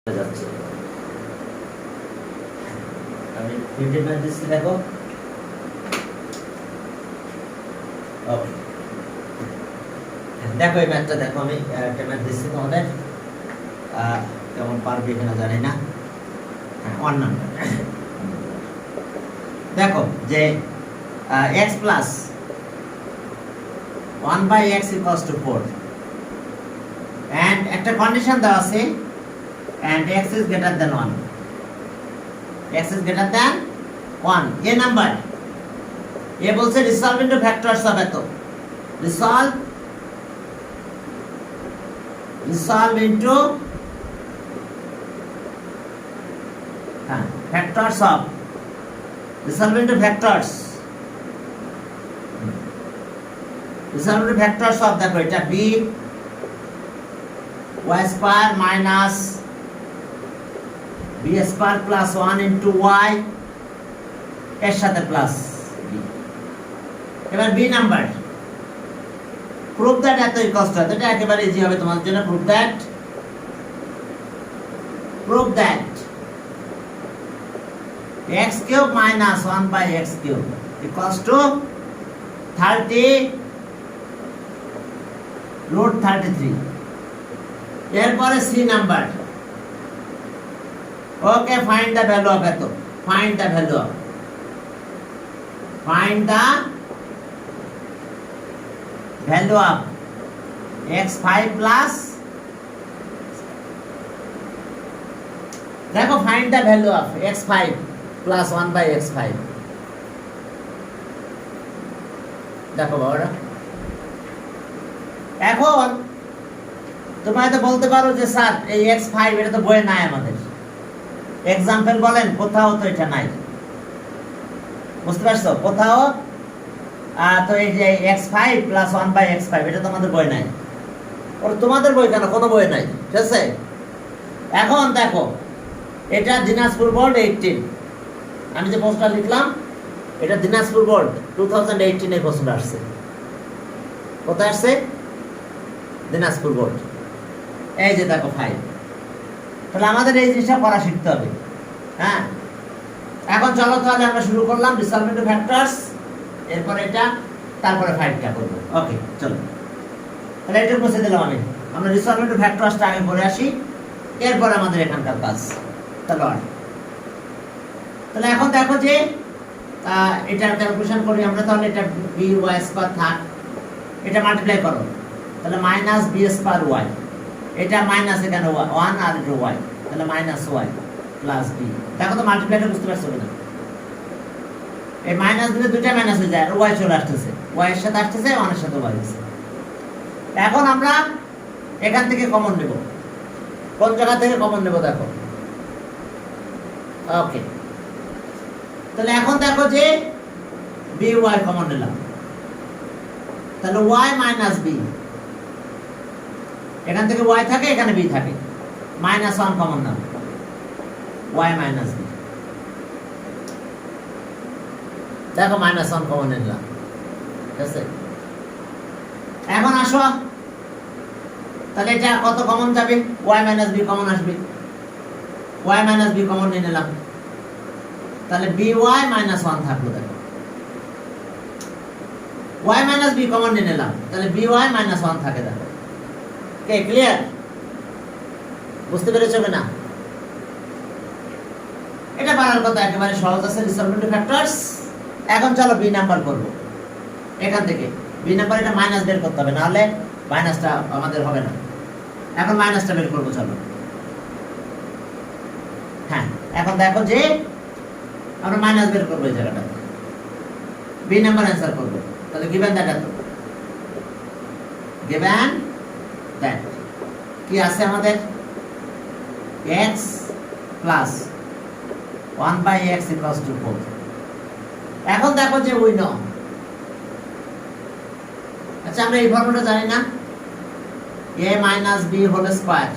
যাচ্ছে। আমি printed math দিচ্ছি, দেখো। ওকে, দেখো এই ম্যাথটা দেখো, আমি একটা ম্যাথ দিচ্ছি তোমাদের, কেমন পারবে কিনা জানি না। হ্যাঁ, 1 নাম্বার। দেখো যে x plus 1/x equals to 4 and একটা কন্ডিশন দেওয়া আছে and x is greater than 1, x is greater than 1, a number, এ বলছে resolve into factors of এত, resolve into factors of, resolve into factors, resolve into factors of, দেখো এটা b y square minus b square plus 1 into y এর সাথে plus b। এবার b number, prove that এত equals to, এটা একেবারে easy হবে তোমাদের জন্য। Prove that x cube minus 1/x cube equals to 30 root 33। এরপরে C number, okay find the value of এত, find the value of, find the value of x5 plus, দেখো find the value of x5 plus 1/x5, দেখো বাবারা। এখন তোমরা হয়তো বলতে পারো যে স্যার এই x5 এটা তো বইয়ে নাই, আমাদের এক্সাম্পল বলেন, কোথাও তো এটা নাই, বুঝতে পারছো? কোথাও তো এই যে x5 plus 1/x5 এটা তোমাদের বই নাই। ওর তোমাদের বই কেন, কোনো বই নাই, ঠিক আছে? এখন দেখো এটা দিনাজপুর বোর্ড 18, আমি যে প্রশ্নটা লিখলাম এটা দিনাজপুর বোর্ড 2018 এর প্রশ্ন আসছে। কোথায় আসছে? দিনাজপুর বোর্ড। এই যে দেখো 5, তাহলে আমাদের এই জিনিসটা করা শিখতে হবে। হ্যাঁ, এখন চলো তাহলে আমরা শুরু করলাম রিসলভ ইনটু ফ্যাক্টরস, এরপরে এটা, তারপরে 5টা করব। ওকে চলো, তাহলে এটা মুছে দিলাম আমি। আমরা রিসলভ ইনটু ফ্যাক্টরসটা আগে পড়ে আসি, এরপর আমাদের এখানকার কাজ। তাহলে এখন দেখো যে এটা ক্যালকুলেশন করি আমরা, তাহলে এটা b y স্কয়ার থাক, এটা মাল্টিপ্লাই করো, তাহলে মাইনাস b স্কয়ার y, এটা মাইনাস এখানে 1 আর এটা y, তাহলে মাইনাস y প্লাস b। দেখো তো মাল্টিপ্লাইটা বুঝতে পারছো কিনা? এই মাইনাস দিলে দুইটা মাইনাস হয়ে যায়, আর y চলে আসতেছে, y এর সাথে আসতেছে, 1 এর সাথে y আছে। এখন আমরা এখান থেকে কমন নেব, কোন জায়গা থেকে কমন নেব দেখো। ওকে, তাহলে এখন দেখো যে by কমন নিলাম, তাহলে y মাইনাস b, এখান থেকে y থাকে, এখানে b থাকে, মাইনাস 1 কমন নাও, y মাইনাস b, দেখো মাইনাস 1 কমন নিলাম, ঠিক আছে? এখন আসো, তাহলে এটা কত কমন যাবে? y মাইনাস b কমন আসবে, y মাইনাস b কমন নিয়ে নিলাম, তাহলে by মাইনাস 1 থাকলো। দেখো y মাইনাস b কমন নিয়ে নিলাম, তাহলে by মাইনাস 1 থাকে। দেখো কে ক্লিয়ার? বুঝতে পেরেছো কিনা? এটা পারার কথা, একেবারে সহজ আছে, রিসলভ ইনটু ফ্যাক্টরস। এখন চলো বি নাম্বার করব, এখান থেকে বি নাম্বার এটা মাইনাস বের করতে হবে, নাহলে মাইনাসটা আমাদের হবে না। এখন মাইনাসটা বের করবো, চলো। হ্যাঁ, এখন দেখো যে আমরা মাইনাস বের করবো এই জায়গাটা, বি নাম্বার অ্যান্সার করবো। তাহলে গিভেন দ্যাট, এত গিভেন দ্যাট কি আছে আমাদের, x plus 1/x equals to 4। এখন দেখো যে উই নো, আচ্ছা আমরা এই ফর্মুলাটা জানি না, a minus b whole square,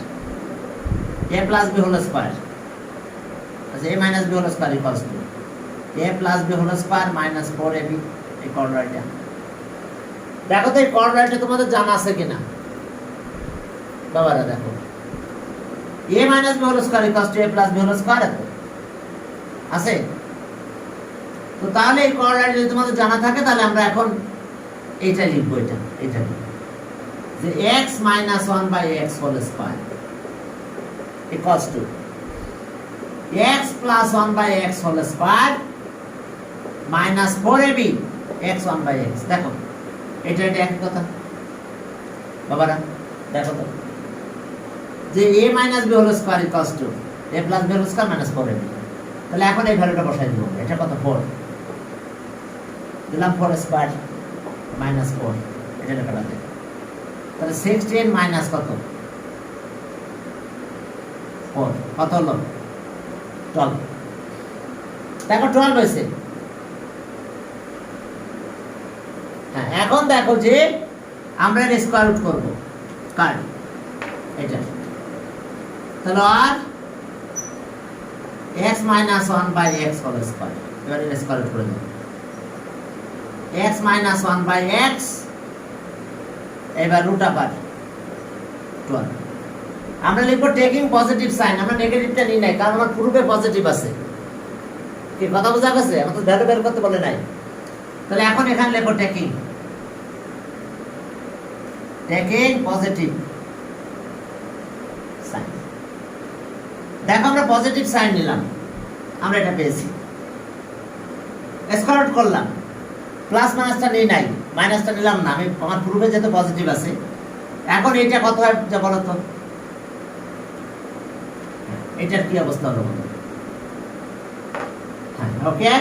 a plus b whole square, আচ্ছা a minus b whole square equals to a plus b whole square minus 4ab, এই কোঅর্ডিনেটটা দেখো তো, এই কোঅর্ডিনেটটা তোমাদের জানা আছে কিনা বাবারা? দেখো a minus b whole square equals to a plus b whole square আছে। তো তাহলে এই কোঅর্ডিনেট যদি তোমাদের জানা থাকে তাহলে আমরা এখন এইটা লিখবো, এটা যে x minus 1/x whole square equals to x plus 1/x whole square minus 4ab x 1/x। দেখো এটা একই কথা বাবারা, দেখো তো যে a minus b whole square equals to a plus b whole square minus 4ab। তাহলে এখন এই ভ্যালুটা বসাই দেব, এটা কত 4 দিলাম, 4 স্কয়ার মাইনাস 4, এটা লেখা আছে। তাহলে 16 মাইনাস কত 4 কত হলো 12। দেখো 12 হয়েছে। হ্যাঁ, এখন দেখো যে আমরা এর স্কয়ার রুট করব কার এটা, তাহলে আর x minus 1/x whole square, এবার এর স্কয়ার রুট করে দেব x মাইনাস 1/x, এবার রুট আবার 12। আমরা লিখব টেকিং পজিটিভ সাইন, আমরা নেগেটিভটা নিই নাই কারণ আমার পূর্বে পজিটিভ আছে। কি কথা বোঝা গেছে? আমরা তো ভ্যালু বের করতে বলে নাই। তাহলে এখন এখানে লিখব টেকিং পজিটিভ সাইন। দেখো আমরা পজিটিভ সাইন নিলাম, আমরা এটা পেয়েছি, স্কয়ার রুট করলাম, প্লাস মাইনাসটা নেই নাই, মাইনাসটা নিলাম না, আমি আমার পূর্বে যেহেতু পজিটিভ আছে। এখন এটা কত হয় যা বলো তো, এটার কি অবস্থা হলো বলো? হ্যাঁ, ওকে।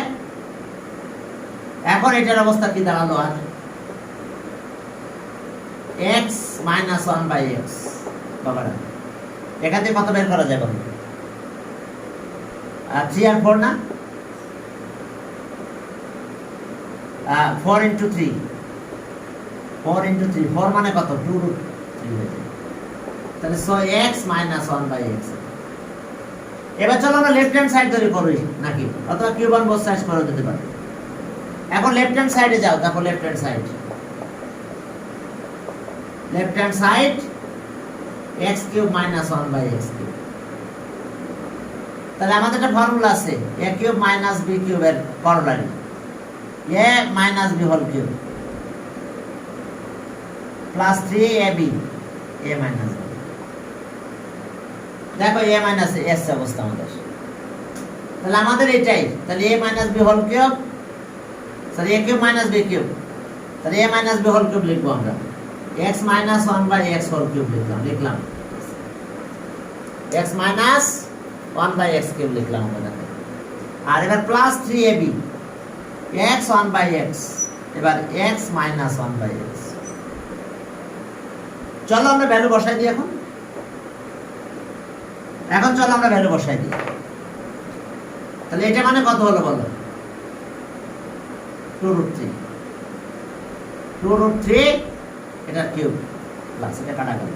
এখন এটার অবস্থা কি দাঁড়ালো? আর x মাইনাস 1/x বাবারা, এখান থেকে কত বের করা যায় বলো? 3 আর 4 না, 4 into 3, 4 into 3, 4 মানে কত 2 root 3 হয়ে যায়। তাহলে so x minus 1/x। এবার চলো আমরা লেফট হ্যান্ড সাইড ধরে করি নাকি, অথবা কিউব অন বোথ সাইডস করে দিতে পারি। এখন লেফট হ্যান্ড সাইডে যাও, দেখো left hand side x cube minus 1/x cube. তাহলে আমাদের একটা ফর্মুলা আছে a কিউব minus b কিউবের corollary, a minus b whole cube plus 3ab a minus b। দেখো a minus s অবস্থা আমাদের, তাহলে আমাদের এটাই, তাহলে a minus b whole cube, sorry a cube minus b cube, তাহলে a minus b whole cube লিখবো আমরা, x minus 1/x whole cube লিখলাম x minus 1/x কিউব লিখলাম আমরা। আর এবার প্লাস 3ab x 1/x, এবার x minus 1/x। চলো আমরা ভ্যালু বসাই দিই এখন চলো আমরা ভ্যালু বসাই দিই। তাহলে এটা মানে কত হলো বলো? 2√3 এটা কিউব প্লাস এটা কাটা গেল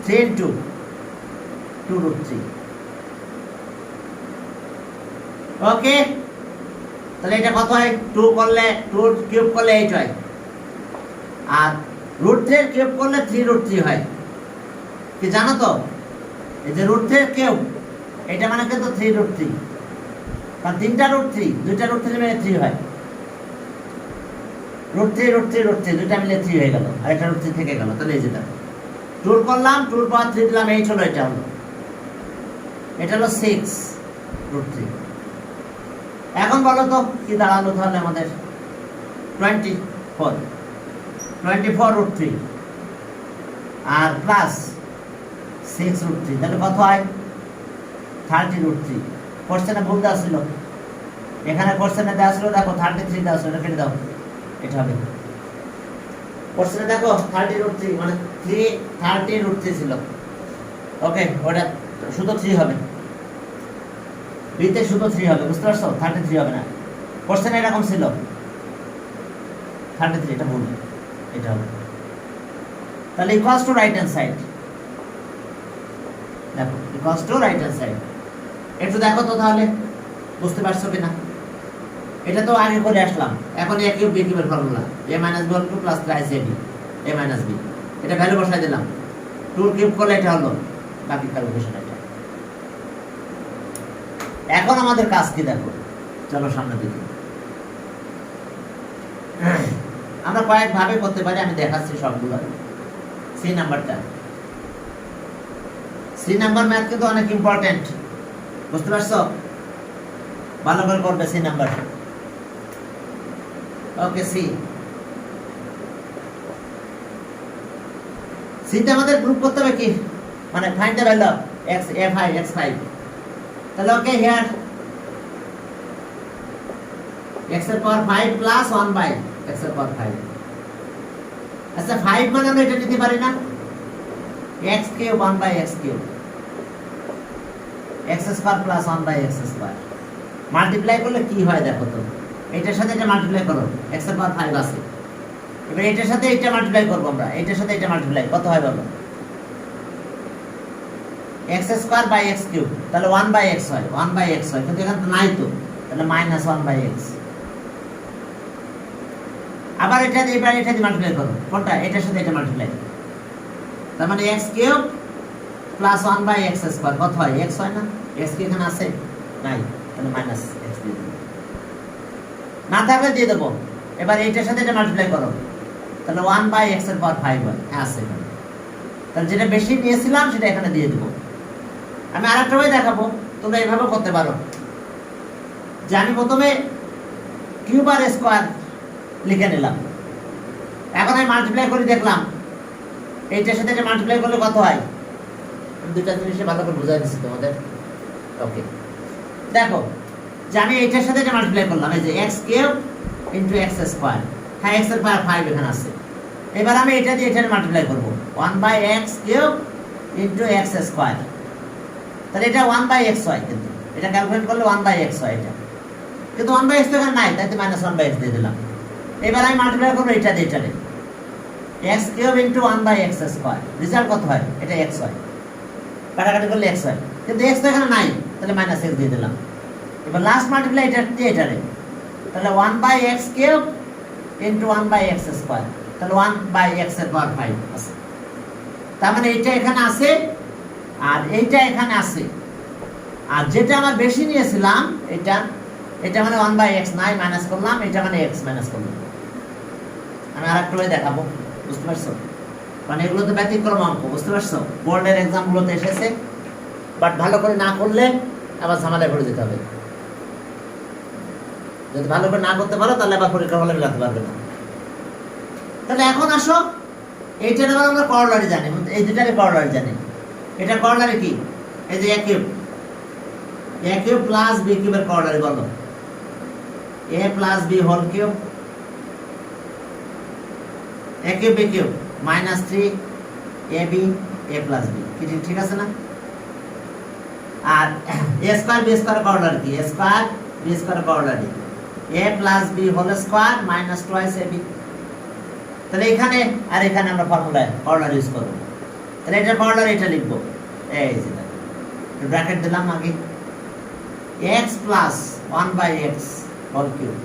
3 into 2√3। ওকে, তাহলে এটা কত হয়? 2 করলে 2 কিউব করলে 8 হয়, আর √3 কিউব করলে 3√3 হয়। কি জানো তো, এই যে √3 কিউব এটা মানে কিন্তু 3√3, কারণ 3টা √3, 2টা √3 মিলে 3 হয়। √3 দুইটা মিলে 3 হয়ে গেল, আর একটা √3 থেকে গেল। তাহলে এই যেটা 2 করলাম, 2 এর পর 3 দিলাম, 8 হলো, এটা হলো 6√3। এখন বলো তো কি দাঁড়ালো তাহলে আমাদের? 24√3 আর প্লাস 6√3, তাহলে কত হয়? 30√3। কোশ্চেনে ভুল দেওয়া ছিল, এখানে কোশ্চেনে দেওয়া ছিল দেখো 33 দেওয়া ছিল, এটা কেটে দাও, এটা হবে। কোশ্চেনে দেখো 30√3 মানে 30√3 ছিল। ওকে, ওটা শুধু 3 হবে, বিতে শুধু 3 হবে, বুঝতে পারছো? 33 হবে না। কোশ্চেনে এরকম ছিল 33, এটা ভুল, এটা হবে। তাহলে equals to right hand side, দেখো equals to right hand side. একটু দেখো তো তাহলে বুঝতে পারছো কিনা। এটা তো আগে করে আসলাম, এখন a কিউব b কিউবের formula, a minus b whole cube plus 3ab a minus b, এটা ভ্যালু বসাই দিলাম। 2 কিউব করলে এটা হলো বাকি ক্যালকুলেশন এটা। এখন আমাদের কাজ কি দেখো, চলো সামনের দিকে। আমরা কয়েক ভাবে করতে পারি, আমি দেখাচ্ছি সবগুলো। সি নাম্বারটা, সি নাম্বার ম্যাথ কিন্তু অনেক ইম্পর্টেন্ট, বুঝতে পারছো? ভালো করে করবে সি নাম্বার। ওকে, সি সিতে আমাদের গ্রুপ করতে হবে কি, মানে find the value of x a5 x5। তাহলে ওকে, হিয়ার x এর পাওয়ার 5 প্লাস 1 বাই x এর পাওয়ার 5। আচ্ছা 5 মানে আমরা এটা নিতে পারি না, x cube 1 by x cube, x square plus 1 by x square. Multiply করলে কি হয় দেখো তো, এটার সাথে এটা মাল্টিপ্লাই করো, x এর পাওয়ার 5 আছে। এবার এটার সাথে এটা মাল্টিপ্লাই করব আমরা, এটার সাথে এটা মাল্টিপ্লাই, কত হয় বলো? x square by x cube, তাহলে 1 বাই x হয়, 1 বাই x হয়, কিন্তু এখানে তো নাই তো, তাহলে মাইনাস 1 বাই x। আবার এটা দিয়ে এবার এটা দিয়ে মাল্টিপ্লাই করো, কোনটা? এটার সাথে এটা মাল্টিপ্লাই, তার মানে x cube plus 1 by x square, কত হয়? x হয় না? x কি এখানে আছে? নাই, তাহলে মাইনাস x দিয়ে দেব, না থাকলে দিয়ে দেব। এবার এটার সাথে এটা মাল্টিপ্লাই করো, তাহলে 1 বাই x এর পাওয়ার 5 হয়, আছে এখানে। তাহলে যেটা বেশি নিয়েছিলাম সেটা এখানে দিয়ে দেব। আমি আরেকটা ওয়ে দেখাবো, তোমরা এইভাবে করতে পারো, যে আমি প্রথমে কিউব আর স্কয়ার লিখে নিলাম, এখন আমি মাল্টিপ্লাই করে দেখলাম এইটার সাথে এটা মাল্টিপ্লাই করলে কত হয়। আমি দুটা জিনিস ভালো করে বুঝাই দিচ্ছি তোমাদের। ওকে, দেখো যে আমি এইটার সাথে এটা মাল্টিপ্লাই করলাম, এই যে x cube into x square, হ্যাঁ x এর পাওয়ার 5 এখানে আছে। এবার আমি এটা দিয়ে এটা মাল্টিপ্লাই করব, 1 by x cube into x square, তাহলে এটা 1 বাই x হয়, কিন্তু এটা ক্যালকুলেট করলে 1 বাই x হয় এটা, কিন্তু 1 বাই x তো এখানে নাই, তাই তো মাইনাস 1 বাই x দিয়ে দিলাম। এবার আমি মাল্টিপ্লাই করব এটা দিয়ে এটা, x cube into 1 by x square, result কত হয়? এটা x হয়, কাটাকাটি করলে x হয়, কিন্তু x তো এখানে নাই, তাহলে মাইনাস x দিয়ে দিলাম। এবার লাস্ট মাল্টিপ্লাই এটা দিয়ে এটা, তাহলে 1 by x cube into 1 by x square, তাহলে 1 বাই x এর পাওয়ার 5 আছে। তার মানে এইটা এখানে আছে আর এইটা এখানে আছে, আর যেটা আমার বেশি নিয়েছিলাম এটা, এটা মানে 1 বাই x নাই, মাইনাস করলাম, এটা মানে x মাইনাস করলাম। আমি আরেকটা ওয়ে দেখাবো, বুঝতে পারছো? মানে এগুলো তো ব্যতিক্রম অঙ্ক, বুঝতে পারছো? বোর্ডের এক্সামগুলোতে এসেছে, বাট ভালো করে না করলে আবার ঝামেলায় পড়ে যেতে হবে। যদি ভালো করে না করতে পারো তাহলে আবার পরীক্ষা হলে মিলাতে পারবে না। তাহলে এখন আসো, এইটার আবার আমরা করলারি জানি, এই দুটারই করলারি জানি। এটা করলারি কি? এই যে a কিউব প্লাস b কিউবের করলারি বলো, a plus b whole cube, a cube b cube minus 3ab a plus b, কি ঠিক আছে না? আর a square b square corollary কি? a square b square corollary a plus b whole square minus twice ab। তাহলে এখানে আর এখানে আমরা ফর্মুলায় করলারি ইউজ করব, তাহলে এটা করলারি এটা লিখব, এই যে ব্র্যাকেট দিলাম আগে, x plus 1 by x whole cube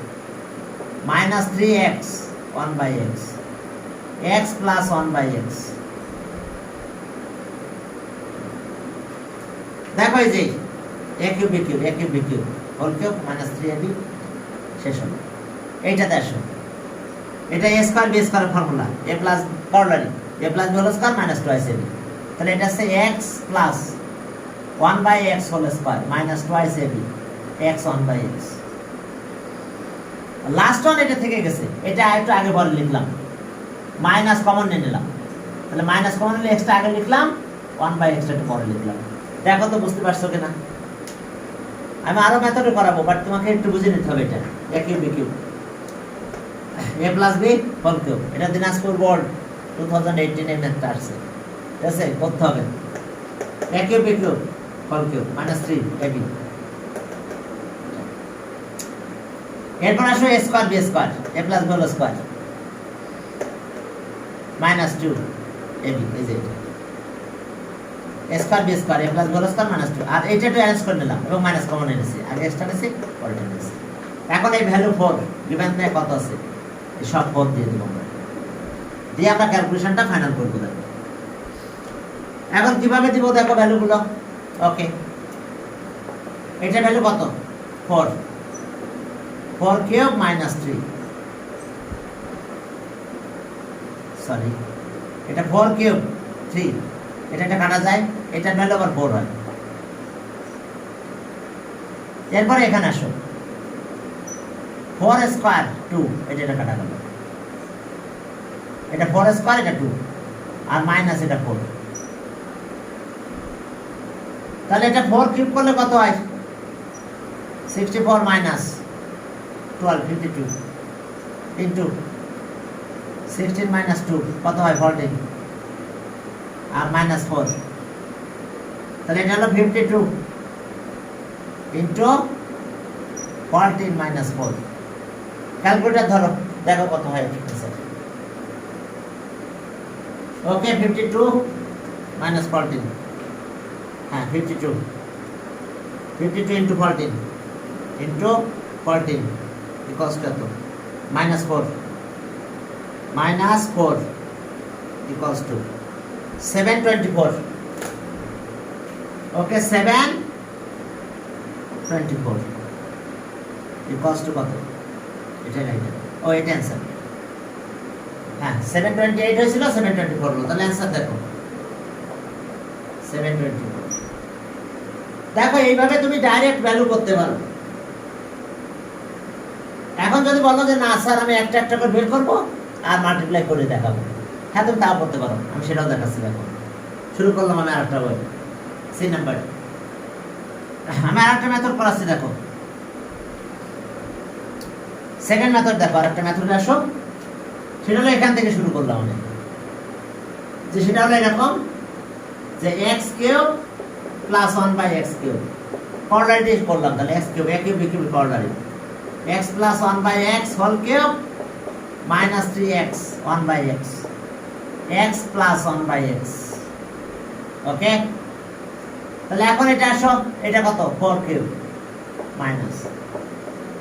minus 3x 1 by x, x plus 1 by x। দেখো এই যে a cube b cube, a cube b cube whole cube minus 3ab শেষ হলো। এইটাতে আসো, এটা a square b square formula, a plus corollary a plus b whole square minus twice ab, তাহলে এটা আছে x plus 1 by x whole square minus twice ab, x 1 by x। Last one এটা থেকে গেছে, এটা একটু আগে পরে লিখলাম, মাইনাস কমন নিয়ে নিলাম, তাহলে মাইনাস কমন নিলে এক্সটা আগে লিখলাম, 1 বাই x একটু পরে লিখলাম। দেখো তো বুঝতে পারছো কিনা? আমি আরো মেথডে করাবো, বাট তোমাকে একটু বুঝে নিতে হবে। এটা a cube b cube a plus b whole cube, এটা দিনাজপুর বোর্ড 2018 এর ম্যাথটা আসছে, ঠিক আছে? করতে হবে a cube b cube whole cube minus 3ab। এরপর আসো a square b square a plus b whole square minus 2ab, এই যে a square b square a plus b whole square minus 2, আর এইটা একটু অ্যারেঞ্জ করে নিলাম এবং মাইনাস কমন এনেছি, আগে এক্সট্রা এনেছি পরে এনেছি। এখন এই ভ্যালু 4 গিভেন দেয় কত আছে, এই সব 4 দিয়ে দেব আমরা, দিয়ে আমরা ক্যালকুলেশনটা ফাইনাল করব। দেখো এখন কিভাবে দিব দেখো ভ্যালুগুলো। ওকে, এটা ভ্যালু কত? 4 4 কিউব মাইনাস 3, সরি এটা 4 কিউব 3, এটা কাটা যায়, এটা ভ্যালু আবার 4 হয়। এরপরে এখানে আসো 4 স্কয়ার 2, এটা কাটা গেল, এটা 4 স্কয়ার, এটা 2 আর মাইনাস এটা 4, তাহলে এটা 4 কিউব করলে কত হয়? 64 মাইনাস 12 52 ইনটু 16 মাইনাস 2 কত হয়? 14 আর মাইনাস 4, তাহলে এটা হলো 52 ইনটু 14 মাইনাস 4। ক্যালকুলেটর ধরো, দেখো কত হয় অ্যান্সার। ওকে, 52 মাইনাস 14, হ্যাঁ 52 ইন্টু 14 ইন্টু 14 ইকুয়ালস কত? Minus 4 equals to 724। Okay, 724 equals to কত? এটা ও এটা অ্যান্সার। হ্যাঁ 728 হয়েছিল, 724 হলো, তাহলে অ্যান্সার দেখো 724। দেখো এইভাবে তুমি ডাইরেক্ট ভ্যালু করতে পারো। এখন যদি বলো যে না স্যার আমি একটা একটা করে বের করবো আর মাল্টিপ্লাই করে দেখাবো, হ্যাঁ তুমি তাও করতে পারো, আমি সেটাও দেখাচ্ছি। দেখো শুরু করলাম আমি আরেকটা বই, সি নাম্বার, আমি আরেকটা মেথড করাচ্ছি। দেখো সেকেন্ড মেথড, দেখো আরেকটা মেথডে আসো, সেটা হলো এখান থেকে শুরু করলাম আমি, যে সেটা হলো এরকম যে x cube plus 1 by x cube, corollary করলাম, তাহলে x cube, a cube b cube corollary, x plus 1 by x whole cube minus 3x 1 by x, x plus 1 by x. Okay, তাহলে এখন এটা আসো, এটা কত? 4 কিউব মাইনাস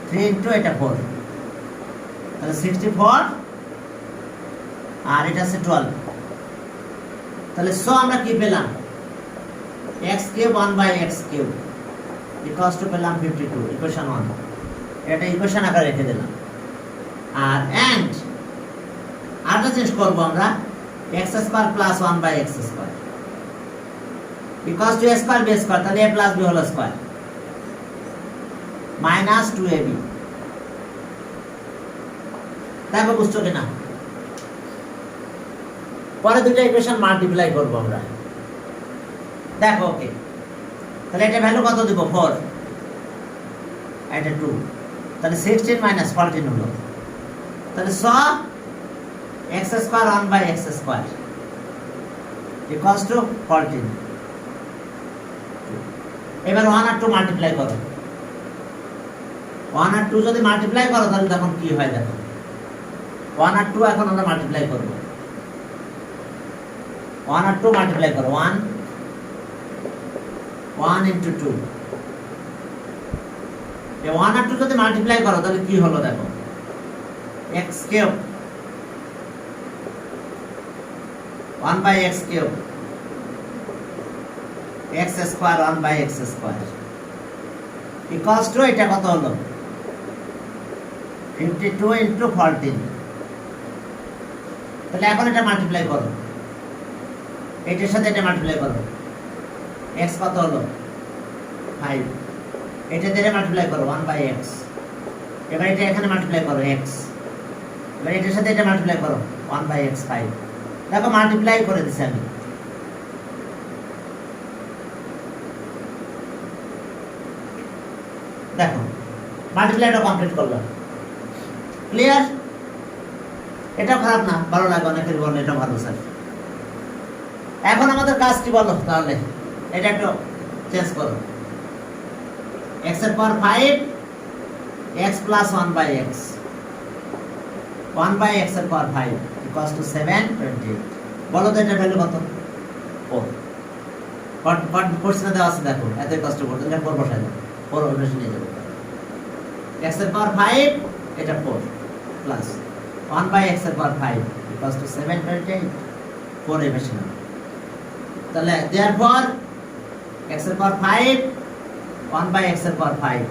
3 ইন্টু এটা 4, তাহলে 64 আর এটা আছে 12, তাহলে সো আমরা কি পেলাম? x cube 1 by x cube equals to পেলাম 52, ইকুয়েশন 1, এটা ইকুয়েশন আকারে রেখে দিলাম। আর এন্ড আরেকটা চেঞ্জ করবো আমরা, x square plus 1 by x square equals to a square b square, তাহলে a plus b whole square minus 2ab। দেখো বুঝছো কিনা? পরে দুটো ইকুয়েশন মাল্টিপ্লাই করবো আমরা। দেখো ওকে, তাহলে এটা ভ্যালু কত দিব? 4, এটা 2, তাহলে 16 মাইনাস 14 হলো, তাহলে স x square 1 by x square equals to 14। এবার 1 আর 2 মাল্টিপ্লাই করো, 1 আর 2 যদি মাল্টিপ্লাই করো তাহলে তখন কি হয় দেখো, 1 আর 2 এখন আমরা মাল্টিপ্লাই করব, 1 আর 2 মাল্টিপ্লাই করো, 1 ইন্টু 2, এই 1 আর 2 যদি মাল্টিপ্লাই করো তাহলে কি হলো দেখো, x cube 1 by x cube, x square 1 by x square equals to এটা কত হলো? 52 ইন্টু 14, তাহলে এখন এটা মাল্টিপ্লাই করো, এটার সাথে এটা মাল্টিপ্লাই করো, x কত হলো? 5, এটা দিয়ে মাল্টিপ্লাই করো 1 বাই x, এবার এটা এখানে মাল্টিপ্লাই করো x, এবার এটার সাথে এটা মাল্টিপ্লাই করো 1 বাই x 5। দেখো মাল্টিপ্লাই করে দিছি আমি। দেখো মাল্টিপ্লাইটা কমপ্লিট করলাম, ক্লিয়ার? এটা খারাপ না, ভালো লাগে, অনেকের বলে এটা ভালো স্যার। এখন আমাদের কাজ কি বলো তাহলে, এটা একটু চেঞ্জ করো, x এর power 5 x plus 1 by x, 1 by x এর পাওয়ার 5 ইকুয়ালস টু 728। বলো তো এটা ভ্যালু কত? 4। কোশ্চেনে দেওয়া আছে, দেখো এত কষ্ট করতে, এটা 4 বসাই দাও, 4 অবশ্যই নিয়ে যাবো। x এর পাওয়ার 5, এটা 4 প্লাস 1 বাই x এর পাওয়ার 5 ইকুয়ালস টু 728, 4 এর বেশি না। তাহলে therefore x এর পাওয়ার 5 1 by x এর পাওয়ার 5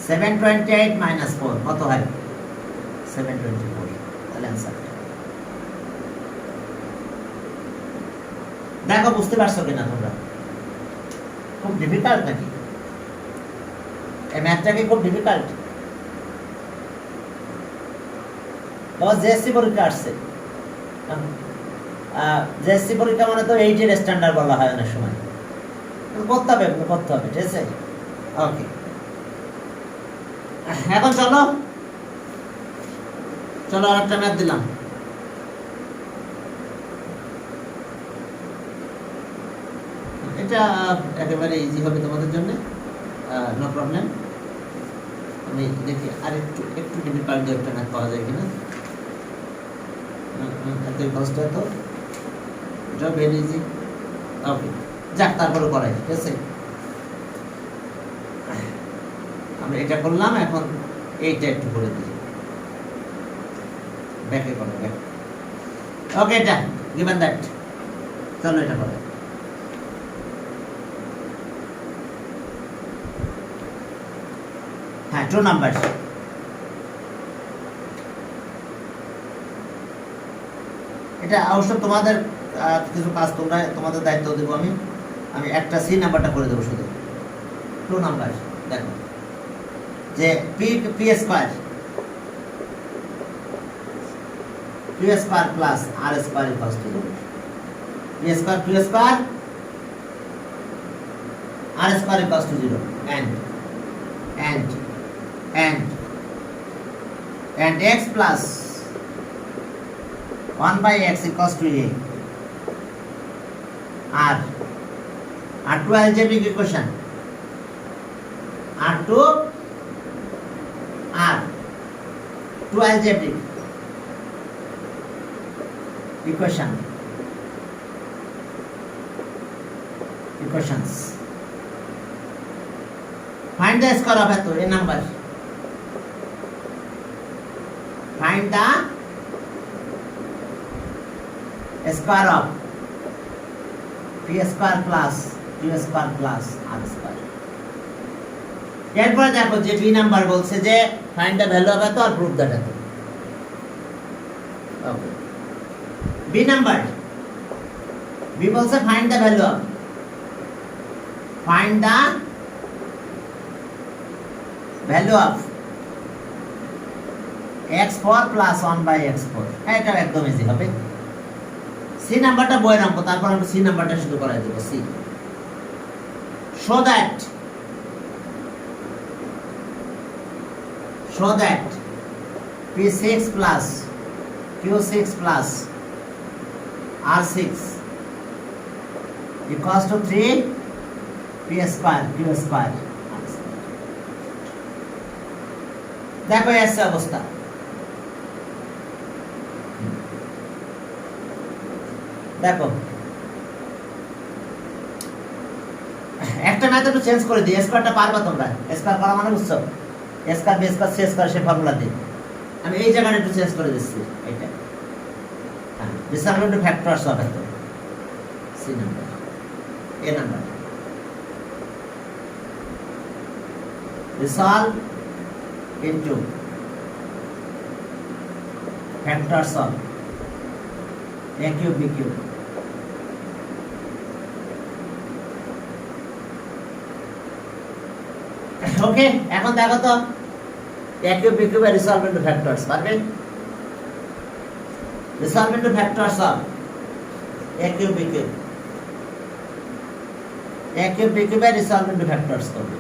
728 minus 4 কত হয় 724 তাহলে आंसर দেখো বুঝতে পারছো কিনা তোমরা খুব ডিফিকাল্ট নাকি এই ম্যাথটা কি খুব ডিফিকাল্ট বাবা জেএসসি পরীক্ষা আসছে জেএসসি পরীক্ষা মানে তো 8 এর স্ট্যান্ডার্ড বলা হয় অনেক সময় করতে হবে ঠিক আছে ওকে এখন চলো আরেকটা ম্যাথ দিলাম এটা একেবারে ইজি হবে তোমাদের জন্য নো প্রবলেম আমি দেখি আর একটু ডিফিকাল্ট একটা ম্যাথ পাওয়া যায় কিনা এত কষ্ট তো এটা ভেরি ইজি ওকে যাক তারপরে করাই ঠিক আছে আমরা এটা করলাম এখন এইটা একটু করে দিই ব্যাকে করো ব্যাক ওকে এটা গিভেন দ্যাট চলো এটা করো হ্যাঁ 2 নাম্বার এটা অবশ্য তোমাদের কিছু কাজ তোমাদের দায়িত্ব দেব আমি একটা সি নাম্বারটা করে দেবো শুধু 2 নাম্বার দেখো যে P square plus R square equals to 0 P square R square equals to 0 and x plus 1 by x equals to a R2 algebraic equation R2 algebraic equations find the square of a number find the square of p square plus q square plus r square এরপর দেখো যে B number বলছে যে find the value of এত আর prove that এত ওকে B number B বলছে find the value of x4 plus 1 by x4 এটা একদম ইজি হবে সি নাম্বারটা বইয়ের অঙ্ক তারপর আমরা সি নাম্বারটা শুরু করাই দেব C show that p6 plus q6 plus r6 equals to 3 p square q square r square দেখো এসে অবস্থা দেখো একটা ম্যাথ একটু চেঞ্জ করে দিই স্কয়ারটা পারবা তোমরা স্কয়ার করা মানে বুঝছো square B square C square সেই ফর্মুলা দিই আমি এই জায়গাটা একটু চেঞ্জ করে দিচ্ছি এটা হ্যাঁ রিসলভ টু ফ্যাক্টরস হবে তো C number A number resolve into factors of a cube b cube okay এখন দেখো তো a cube b cube resolve into factors পারবে resolve into factors of a cube b cube resolve into factors করবে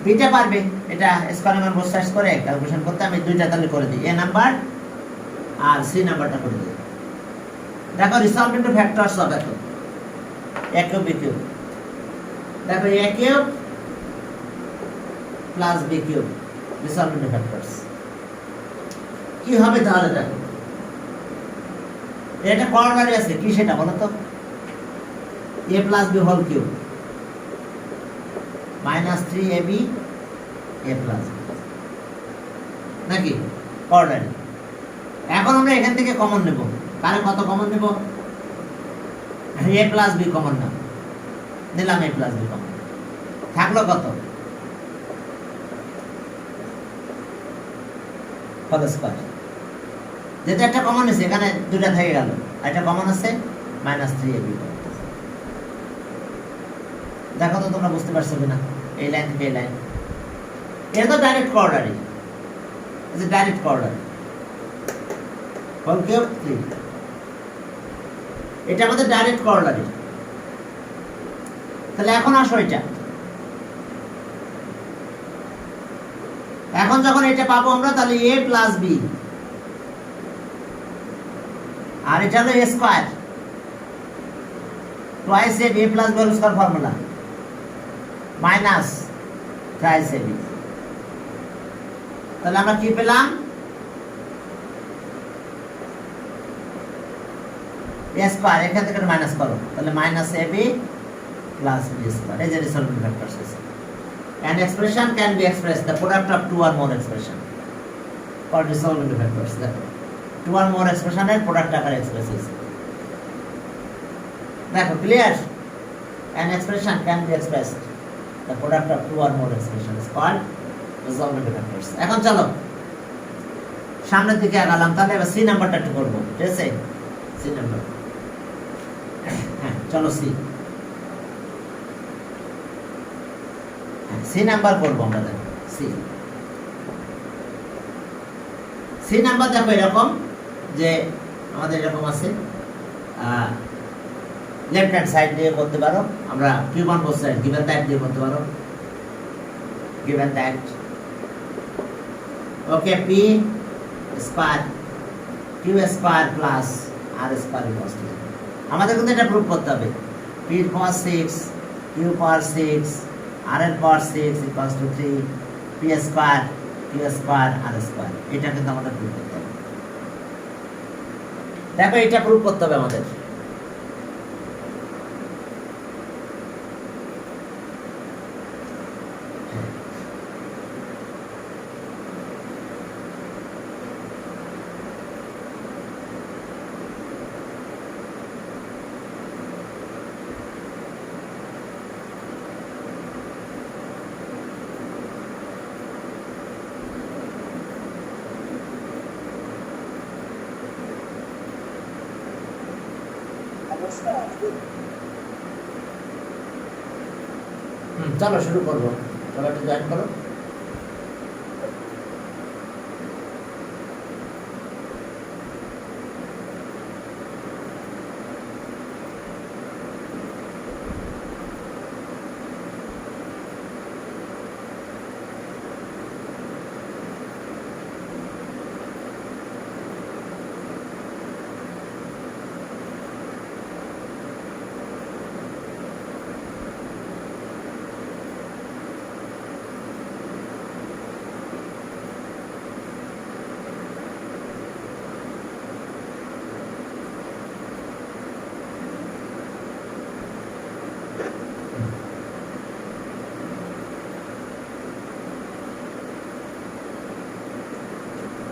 বিটা পারবে এটা square মান বসাইস করে ক্যালকুলেশন করতে আমি দুইটা তাহলে করে দিই a নাম্বার আর সি নাম্বারটা করে দিই দেখো রিসলভ ইনটু ফ্যাক্টরস হবে তো a cube b cube দেখো a cube plus b cube resolve into factors কি হবে তাহলে দেখো এটা কর্নারে আছে কি সেটা বলো তো a plus b whole cube minus 3ab a plus b নাকি কর্নারে এখন আমরা এখান থেকে কমন নেব কারে কত কমন নেব a প্লাস বি কমন না, নিলাম a প্লাস বি কমন, থাকলো কত হোল স্কয়ার। যেটা একটা কমন আছে এখানে দুটো থেকে গেল, একটা কমন আছে -3ab। দেখো তো তোমরা বুঝতে পারছো কিনা, এই লাইন থেকে এই লাইন, এটা তো ডাইরেক্ট কোঅর্ডিনেট, এটা ডাইরেক্ট কোঅর্ডিনেট হোল কিউব 3, এটা আমাদের ডাইরেক্ট কোঅর্ডিনেট। তাহলে এখন আসো এটা, এখন যখন এটা পাবো আমরা, তাহলে a প্লাস বি, আর এটা হলো a square twice a plus B whole square formula minus thrice a b। তাহলে আমরা কি পেলাম, a স্কয়ার, এখান থেকে মাইনাস করো, তাহলে -ab plus b square is a resolving vector system. An expression can be expressed the product of two or more expression called resolving vectors. Two or more expression এর product আকারে expresses. দেখো clear? An expression can be expressed the product of two or more expression is called resolving vectors. এখন চলো সামনের দিকে আগালাম, তাহলে এবার C নাম্বারটা একটু করব, ঠিক আছে? সি নাম্বার, হ্যাঁ চলো সি সি নাম্বার করবো আমরা। দেখো সি, সি নাম্বার দেখো এরকম যে আমাদের এরকম আছে, লেফট হ্যান্ড সাইড দিয়ে করতে পারো, আমরা cube on both side given that দিয়ে করতে পারো, given that okay P square Q square plus R square equals to, আমাদের কিন্তু এটা প্রুফ করতে হবে, পি এর পাওয়ার 6 কিউ পাওয়ার 6 r এর পাওয়ার 6 equals to 3 p square q square r square, এটা কিন্তু আমাদের প্রুফ করতে হবে। দেখো এটা প্রুফ করতে হবে আমাদের। চলো শুরু করবো, সবাই একটু জয়েন করো।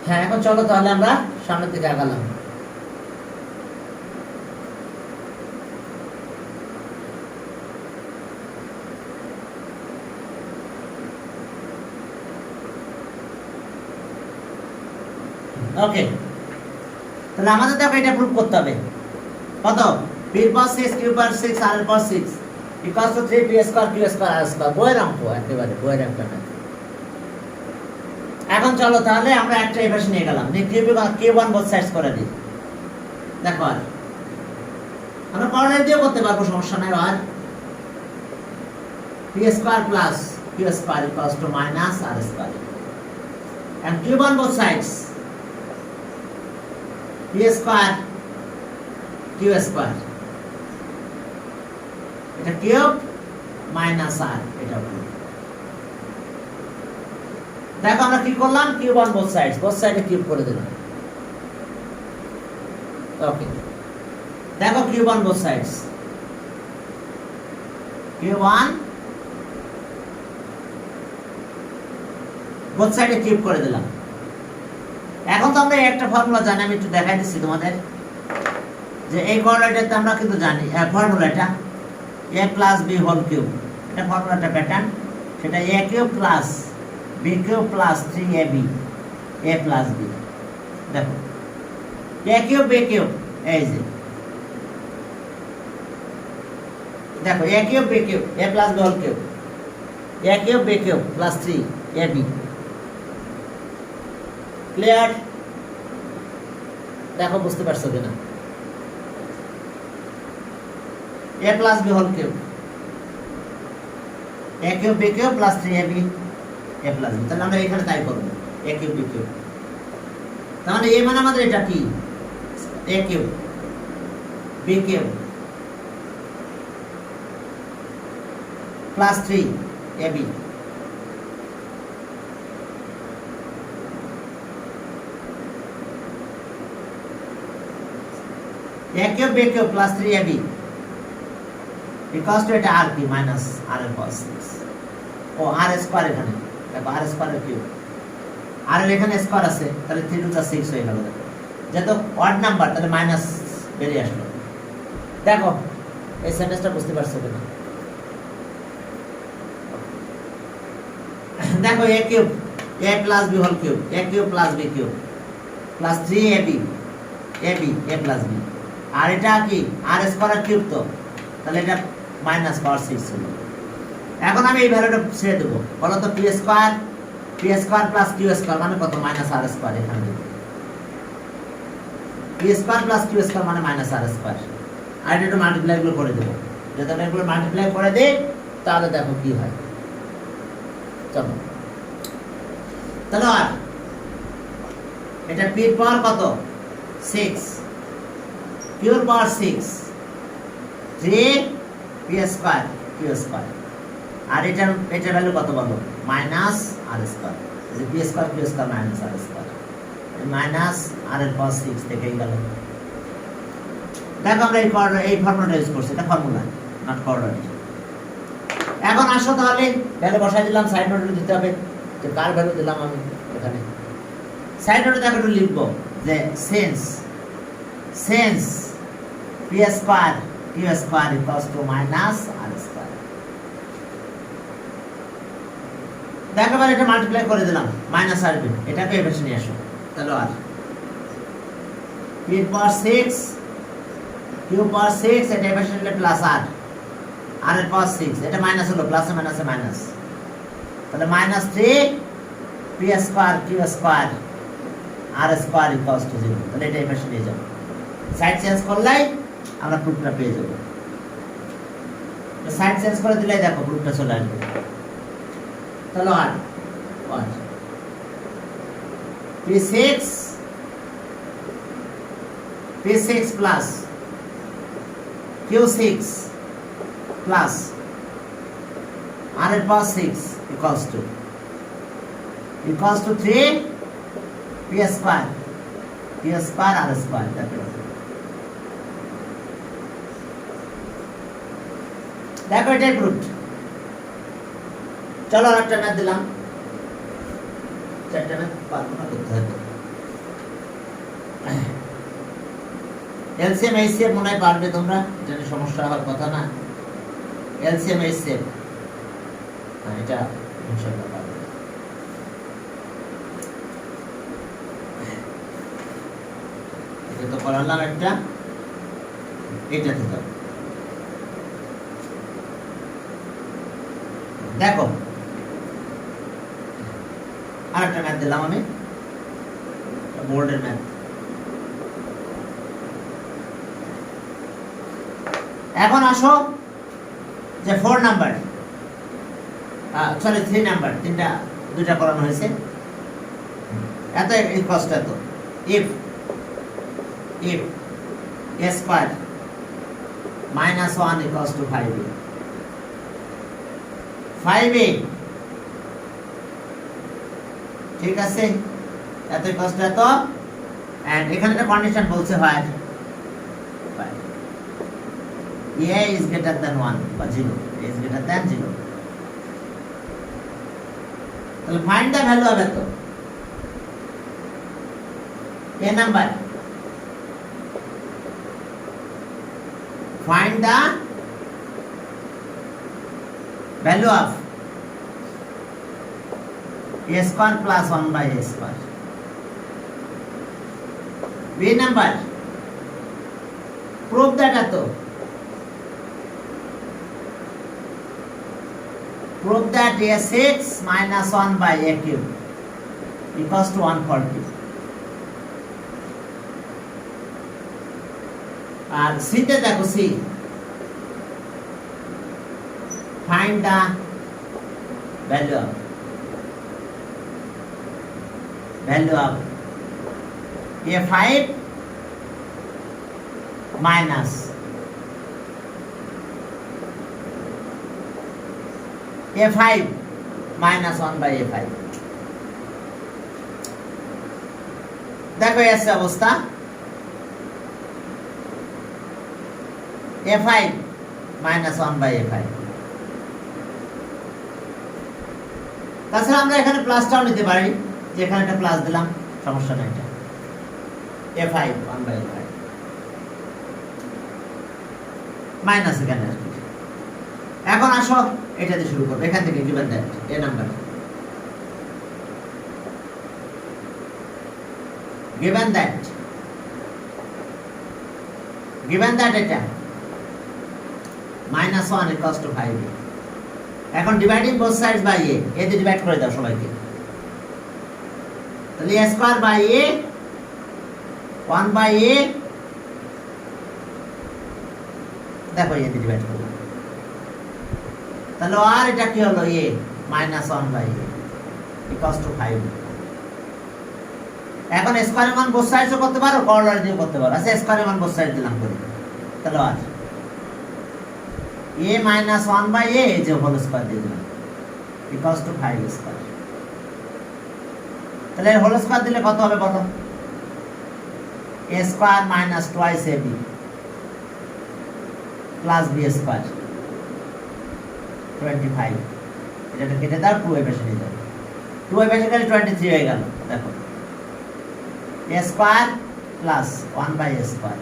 হ্যাঁ এখন চলো তাহলে আমরা সামনের দিকে আগালাম। ওকে, তাহলে আমাদের দেখো এটা প্রুফ করতে হবে, কত p এর পাওয়ার 6 q এর পাওয়ার 6 r এর পাওয়ার 6 equals to 3 p square q square r square, বইয়ের অঙ্ক একেবারে বইয়ের অঙ্ক না। এখন চলো তাহলে আমরা একটা এভাবে নিয়ে গেলাম, নিয়ে কিউব1 বোথ সাইডস করে দিই। দেখো আর আমরা কোঅর্ডিনেট দিয়ে করতে পারবো, সমস্যা নাই। আর p square plus q square equals to minus r square, and কিউব1 both sides p square q square, এটা কিউব মাইনাস r, এটা হলো। দেখো আমরা কি করলাম, কিউব অন বোথ সাইডে কিউব করে দিলাম। ওকে, দেখো cube on both sides, cube on both সাইডে কিউব করে দিলাম। এখন তো আমরা একটা ফর্মুলা জানি, আমি একটু দেখাই দিচ্ছি তোমাদের। যে এই কোঅর্ডিনেটে আমরা কিন্তু জানি ফর্মুলাটা a plus b whole cube, এটা ফর্মুলাটা প্যাটার্ন, সেটা a cube plus b cube plus 3ab a plus b। দেখো a কিউব b কিউব, এই যে দেখো a cube b cube a plus b whole cube, a cube b cube plus 3ab। Clear? দেখো বুঝতে পারছো কিনা? a plus b whole cube, a cube b cube plus 3ab a plus b। তাহলে আমরা এখানে তাই করব, a কিউব b কিউব। তাহলে a মানে আমাদের এটা কি, a cube b cube plus 3ab। a cube b cube plus 3ab equals to এটা আর কি মাইনাস আর এর cos 6 ও আর স্কয়ার, এখানে দেখো আর স্কয়ার এর কিউব, আর এর এখানে স্কয়ার আছে, তাহলে 3 টু দা 6 হয়ে গেল। দেখো যেহেতু অড নাম্বার তাহলে মাইনাস বেরিয়ে আসলো। দেখো এই সেন্টেন্সটা বুঝতে পারছো কিনা? দেখো a cube a plus b whole cube, a cube plus b cube plus 3ab ab a plus b, আর এটা কি আর স্কয়ার কিউব, তো তাহলে এটা মাইনাস পাওয়ার 6 হলো। এখন আমি এই ভ্যালুটা ছেড়ে দেব, বলো তো p square plus q square মানে কত, মাইনাস r স্কয়ার। এখানে দেব p square plus q square মানে মাইনাস r স্কয়ার, আর এটা মাল্টিপ্লাই গুলো করে দেব। যদি আমরা এগুলো মাল্টিপ্লাই করে দেই তাহলে দেখো কি হয়। চলো তাহলে আর এটা p এর পাওয়ার কত 6, q এর পাওয়ার 6, 3 p স্কয়ার q স্কয়ার, আর এটা ভ্যালু কত বলো, মাইনাস r স্কয়ার। যে p square q square minus r square, minus r এর পাওয়ার 6 থেকেই গেল। দেখো আমরা এই ফর্মুলাটা ইউজ করছি, এটা ফর্মুলা নট কোঅর্ডিনেট। এখন আসো তাহলে ভ্যালু বসাই দিলাম, সাইড নোটে দিতে হবে যে কার ভ্যালু দিলাম আমি এখানে। সাইড নোটে দেখো একটু লিখবো যে sense p square q square equals to minus r square. দেখো এবার এটা মাল্টিপ্লাই করে দিলাম, মাইনাস r এটাকে এই পাশে নিয়ে আসো। তাহলে আর p এর পাওয়ার 6 q পাওয়ার 6, এটা এই পাশে নিলে প্লাস r, r এর পাওয়ার 6, এটা মাইনাস হলো, প্লাসে মাইনাসে মাইনাস, তাহলে minus 3 p square q square r square equals to 0। তাহলে এটা এই পাশে নিয়ে যাও, সাইড চেঞ্জ করলেই আমরা প্রুফটা পেয়ে যাব। সাইড চেঞ্জ করে দিলে দেখো প্রুফটা চলে আসবে। তাহলে আর p6 plus q6 plus r এর পাওয়ার 6 equals to 3 p square q square r square. দেখো এটাই প্রুফ। চলো আর একটা ম্যাথ দিলাম, চারটা ম্যাথ পারবো না করতে হবে। এলসিএম এইচসিএফ মনে হয় পারবে তোমরা, এটা সমস্যা হওয়ার কথা না। এলসিএম এইচসিএফ এটা ইনশাআল্লাহ পারবে। এটা তো করালাম একটা, এটাতে দাও। দেখো আরেকটা ম্যাথ দিলাম আমি, বোর্ডের ম্যাথ। এখন আসো যে 4 নাম্বার, সরি 3 নাম্বার, দুইটা করানো হয়েছে। এত এই কষ্ট এত, if a square minus 1 equals to 5a, 5a ঠিক আছে, এত কষ্ট এত, এন্ড এখানে একটা কন্ডিশন বলছে হয় a is greater than 1 বা 0, a is greater than 0। তাহলে ফাইন্ড দ্য ভ্যালু হবে তো a number find the value of a square plus 1 by a square. B number, prove that ato. Prove that a6 minus 1 by a cube equals to 140. আর সিতে দেখো C, find the value of a5 minus a5 minus 1 by a5. দেখো এসে অবস্থা, a5 minus 1 by a5। তাছাড়া আমরা এখানে প্লাসটাও নিতে পারি, যে এখানে একটা প্লাস দিলাম, সমস্যা নাই। এটা a5 1 by a5 মাইনাস এখানে আসবে। এখন আসো এটা দিয়ে শুরু করব, এখান থেকে given that a number, given that এটা minus 1 equals to 5। এখন dividing both sides by a, A দিয়ে ডিভাইড করে দাও সবাইকে, তাহলে a square by a 1 by a, দেখো এ দিয়ে ডিভাইড করলাম, তাহলে আর এটা কি হলো a minus 1 by a equals to 5। এখন স্কয়ারের মান both sides করতে পারো, কর্নার দিয়ে করতে পারো। আচ্ছা স্কয়ারের মান both sides দিলাম করে, তাহলে আর a minus 1 by a যে হোল স্কয়ার দিয়ে দিলাম equals to 5 স্কয়ার। তাহলে হোল স্কয়ার দিলে কত হবে বলো? a square minus twice ab plus b square 25। এটা কেটে দাও, 2 এর পাশে নিয়ে যাও, 2 এর পাশে গেলে 23 হয়ে গেল। দেখো a square plus 1 by a square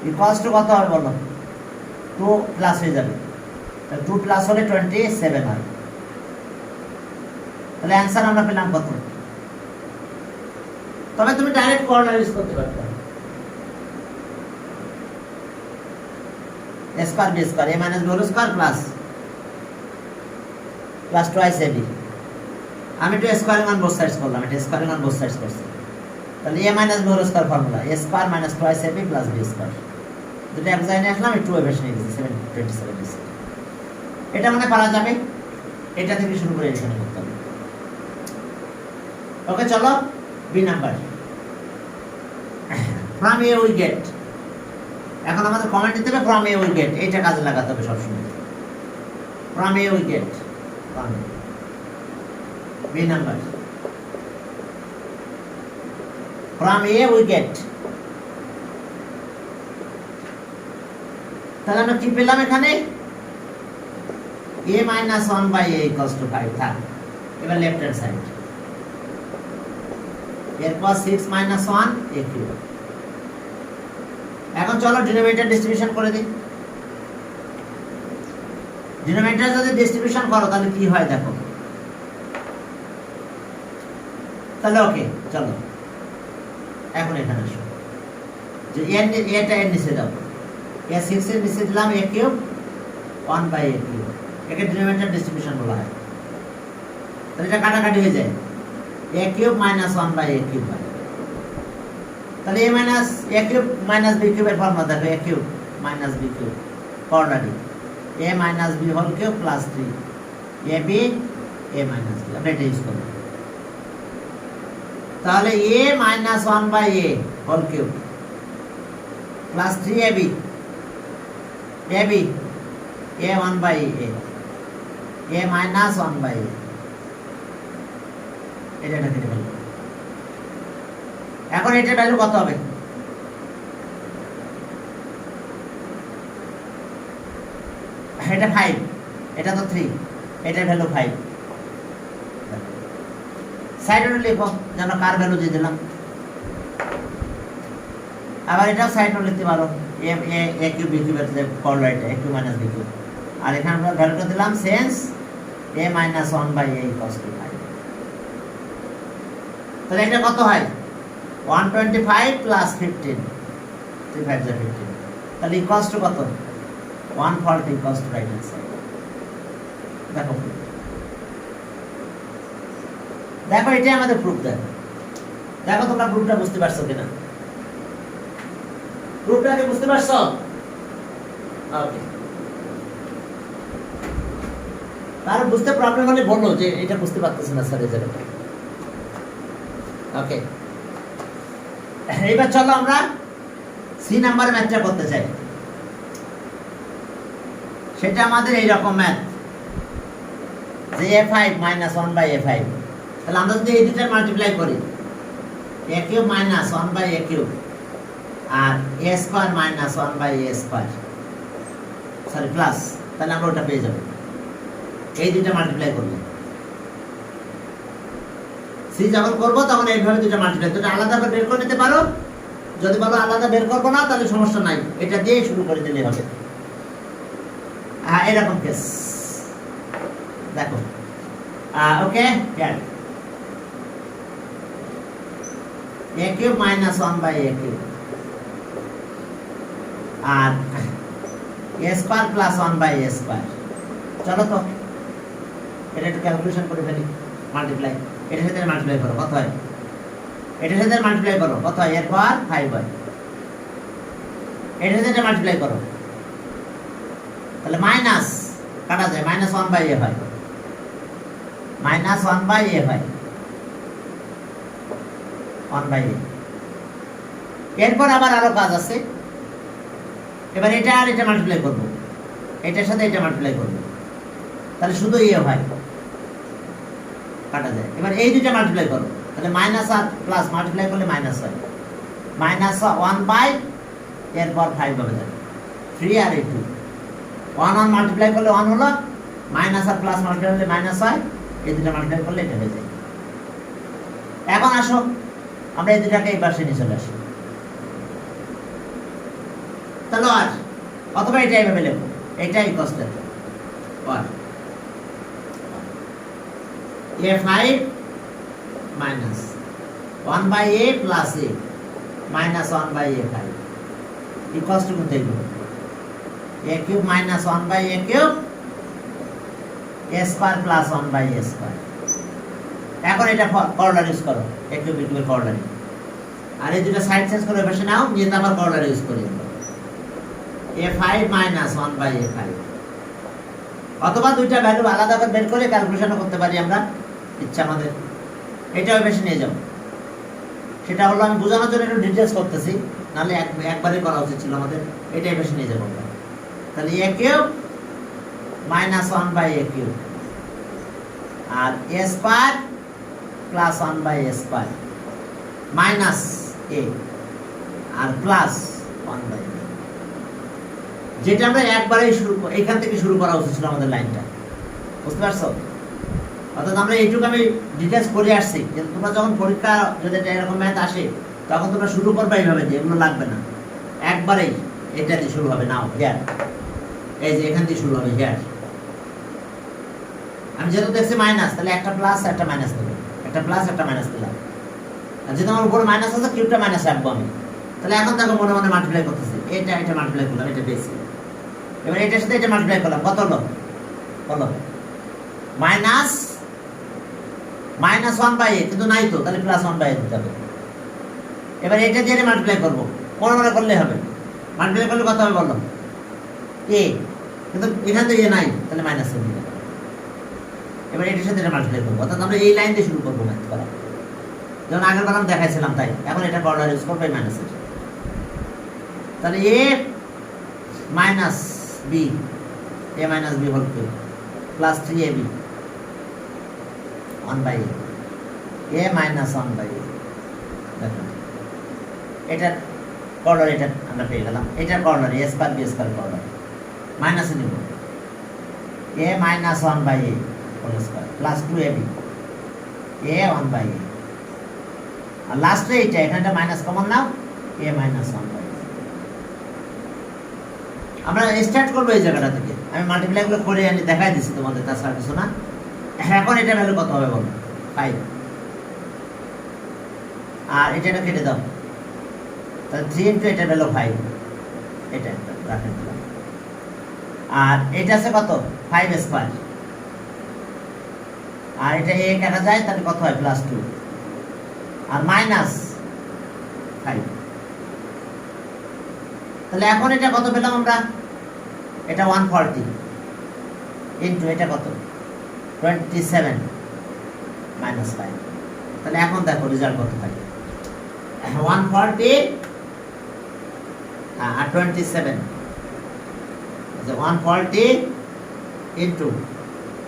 equals to কত হবে বলো? 2 প্লাস হয়ে যাবে, তাহলে 2 প্লাস হলে 27 হয়। তাহলে অ্যানসার আমরা পেলাম কত? তবে তুমি ডাইরেক্ট কর্নার ইউজ করতে পারতে, a square b square a minus b whole square plus twice ab। আমি তো স্কয়ার মান both sides করলাম, এটা স্কয়ার মান both sides করছি, তাহলে a minus b whole square formula a square minus twice ab plus b square. দুটো এক জায়গায় আসলাম, 2 এর বেশি নিয়ে গেছি 27। এটা মানে পারা যাবে, এটা থেকে শুরু করে এখানে করতে হবে। ওকে চলো B number, from A we get. এখন আমাদের কমেন্ট দিতে হবে ফ্রম এ উই গেট, এইটা কাজে লাগাতে হবে সবসময়। From A we get, B number, from A we get. তাহলে আমরা কি পেলাম এখানে? a minus 1 by a equals to 5 থাক। এবার লেফট হ্যান্ড সাইড, এরপর 6 minus 1 a cube। এখন চলো ডিনোমিনেটর ডিস্ট্রিবিউশন করে দিই। ডিনোমিনেটর যদি ডিস্ট্রিবিউশন করো তাহলে কি হয় দেখো। তাহলে ওকে চলো এখন এখানে আসো, যে এটা এর নিচে দাও, a 6 এর নিচে দিলাম a cube 1 by a cube, একে ডিনোমিনেটর ডিস্ট্রিবিউশন বলা হয়। তাহলে এটা কাটাকাটি হয়ে যায়, a cube minus 1 by a cube হয়। তাহলে a minus a cube minus b কিউবের ফর্মুলা দেখো, a cube minus b cube quadratic, a minus b whole cube plus 3 ab a minus b, আমরা এটা ইউজ করব। তাহলে a minus 1 by a whole cube plus 3ab ab a 1 by a minus 1 by a, এটা কেটে ফেলবো। এখন এটার value কত হবে? এটা 5, এটা তো 3, এটার ভ্যালু 5। সাইডে লিখো যেন কার ভ্যালু দিয়ে দিলাম। আবার এটাও সাইডে লিখতে পারো, এ কিউব বি কিউবের যে কর্ডলাইটা A cube minus B cube, আর এখানে আমরা ভ্যালুটা দিলাম since A minus one by A equals to 5। তাহলে এটা কত হয় 125 প্লাস 15, 3 5 যা 15, তাহলে ইকুয়ালস টু কত 140 equals to right hand side. দেখো দেখো এটাই আমাদের প্রুফ। দেখো তোমরা প্রুফটা বুঝতে পারছো কিনা, প্রুফটাকে বুঝতে পারছো? ওকে, তার বুঝতে প্রবলেম হলে বলো যে এটা বুঝতে পারতেছ না স্যার এই জায়গাটা। ওকে, এইবার চলো আমরা সি নাম্বার ম্যাথটা করতে চাই। সেটা আমাদের এইরকম ম্যাথ যে a5 মাইনাস 1 বাই a5, তাহলে আমরা যদি এই দুটো মাল্টিপ্লাই করি a cube minus 1 by a cube আর a square minus 1 by a square, sorry plus, তাহলে আমরা ওটা পেয়ে যাব। এই দুটো মাল্টিপ্লাই করলে সি যখন করবো তখন এইভাবে দুটো মাল্টিপ্লাই, দুটো আলাদা করে বের করে নিতে পারো। যদি বলো আলাদা বের করবো না তাহলে সমস্যা নাই, এটা দিয়ে শুরু করে দিলে হবে। এরকম কেস দেখো। Okay, a cube minus 1 by a cube আর a square plus 1 by a square. চলো তো এটা একটু ক্যালকুলেশন করে ফেলি। মাল্টিপ্লাই, এটার সাথে মাল্টিপ্লাই করো কত হয়, এটার সাথে মাল্টিপ্লাই করো কত হয়, এর পাওয়ার 5 হয়। এটার সাথে মাল্টিপ্লাই করো তাহলে মাইনাস কাটা যায়, মাইনাস 1 বাই a হয়, মাইনাস 1 বাই a হয়, 1 বাই a। এরপর আবার আরো কাজ আছে। এবার এটা আর এটা মাল্টিপ্লাই করব, এটার সাথে এটা মাল্টিপ্লাই করব, তাহলে শুধু a হয়, কাটা যায়। এবার এই দুটো মাল্টিপ্লাই করো, তাহলে মাইনাস আর প্লাস মাল্টিপ্লাই করলে মাইনাস হয়, মাইনাস 1 বাই এরপর 5 হবে, 3 আর 2, 1 1 মাল্টিপ্লাই করলে 1 হলো, মাইনাস আর প্লাস মাল্টিপ্লাই করলে মাইনাস হয়, এই দুটো মাল্টিপ্লাই করলে এটা হয়ে যায়। এখন আসো আমরা এই দুটাকে এই পাশে নিয়ে চলে আসি। তাহলে আর অথবা এটা এইভাবে লিখো, এটাই কষ্ট আর a5 minus 1 by a plus a minus 1 by a5 equals to কত হইল a cube minus 1 by a cube a square plus 1 by a square. এখন এটা করলার ইউজ করো, a কিউব b কিউবের করলার, আর এই দুটো সাইড চেঞ্জ করে বসে নাও, নিয়ে আবার করলার ইউজ করি a5 মাইনাস 1 বাই a5। অথবা দুইটা ভ্যালু আলাদা করে বের করে ক্যালকুলেশনও করতে পারি আমরা, ইচ্ছা আমাদের। এটাও বেশি নিয়ে যাও, সেটা হলো আমি বোঝানোর জন্য একটু ডিটেলস করতেছি, নাহলে একবারই করা উচিত ছিল আমাদের। এটাই বেশি নিয়ে যাবো আমরা। তাহলে a cube minus 1 by a cube আর a square plus 1 by a square minus a আর প্লাস 1 বাই a, যেটা আমরা একবারেই শুরু, এখান থেকে শুরু করা উচিত ছিল আমাদের লাইনটা, বুঝতে পারছো? অর্থাৎ আমরা এইটুকু আমি ডিটেলস করে আসছি, কিন্তু তোমরা যখন পরীক্ষা যদি এরকম ম্যাথ আসে তখন তোমরা শুরু করবে এইভাবে, যে এগুলো লাগবে না, একবারেই এটা দিয়ে শুরু হবে। নাও হেয়ার, এই যে এখান দিয়ে শুরু হবে হেয়ার। আমি যেহেতু দেখছি মাইনাস, তাহলে একটা প্লাস একটা মাইনাস দেবো, একটা প্লাস একটা মাইনাস দিলাম, আর যেহেতু আমার উপরে মাইনাস আছে কিউবটা মাইনাস রাখবো আমি। তাহলে এখন দেখো মনে মনে মাল্টিপ্লাই করতেছি, এটা এটা মাল্টিপ্লাই করলাম, এটা বেশি। এবার এটার সাথে এটা মাল্টিপ্লাই করলাম, কত হলো বলো, মাইনাস 1 বাই a, কিন্তু নাই তো, তাহলে প্লাস 1 বাই a দিতে হবে। এবার এটা দিয়ে মাল্টিপ্লাই করবো, মনে মনে করলে হবে। মাল্টিপ্লাই করলে কত হবে বলো, a, কিন্তু এখান থেকে নাই, তাহলে মাইনাস a দিতে হবে। এবার এটার সাথে এটা মাল্টিপ্লাই করবো, অর্থাৎ আমরা এই লাইন দিয়ে শুরু করবো ম্যাথ করা, যেমন আগের বার আমি দেখাইছিলাম। তাই এখন এটা কর্নার ইউজ করবো, মাইনাস এর। তাহলে a minus b, a minus b whole cube plus 3ab 1 by a minus 1 by a। দেখো এটার কর্নার, এটা আমরা পেয়ে গেলাম, এটার corner a square b square corner মাইনাসে নিব, a minus 1 by a whole square plus 2ab a 1 by a, আর লাস্টে এইটা এখানটা মাইনাস কমন নাও, a মাইনাস 1 বাই a। আমরা স্টার্ট করবো এই জায়গাটা থেকে। আমি মাল্টিপ্লাই গুলো করে আনি দেখাই দিচ্ছি তোমাদের, তাছাড়া কিছু না। এখন এটা ভ্যালু কত হবে বলো? 5। আর এটা কেটে দাও, তাহলে 3 ইন্টু এটা ভ্যালু 5, এটা রাখেন দিলাম। আর এটা আছে কত? 5 স্কয়ার। আর এটা এ কাটা যায়, তাহলে কত হয়? +2 আর -5। তাহলে এখন এটা কত পেলাম আমরা? এটা 140 ইন্টু এটা কত? 27 -5। তাহলে এখন দেখো রেজাল্ট কত থাকে। 140 আর 27, 140 ইন্টু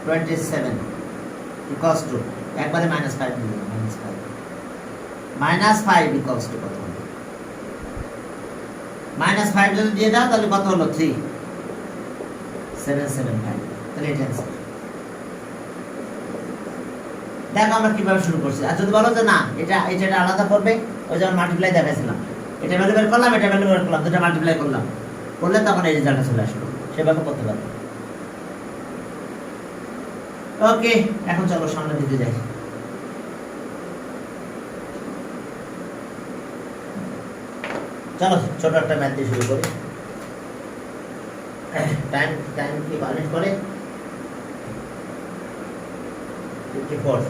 27 ইকুয়ালস টু একবারে -5 দিলাম, -5 ইকুয়ালস টু কত হবে? -5 যদি দিয়ে দাও তাহলে কত হলো? 3775। তাহলে এটা অ্যান্সার। দেখো আমরা কিভাবে শুরু করছি। আর যদি বলো যে না এটা আলাদা করবে, ওই যেমন মাল্টিপ্লাই দেখাইছিলাম, এটা ভ্যালু বের করলাম, এটা ভ্যালু বের করলাম, দুটো মাল্টিপ্লাই করলাম, করলে তখন এই রেজাল্টটা চলে আসলো, সেভাবে করতে পারবে। ওকে, এখন চলো সামনের দিকে যাই। চলো ছোট একটা ম্যাথ দিয়ে শুরু করি। টাইম কি পারমিট করে? 54।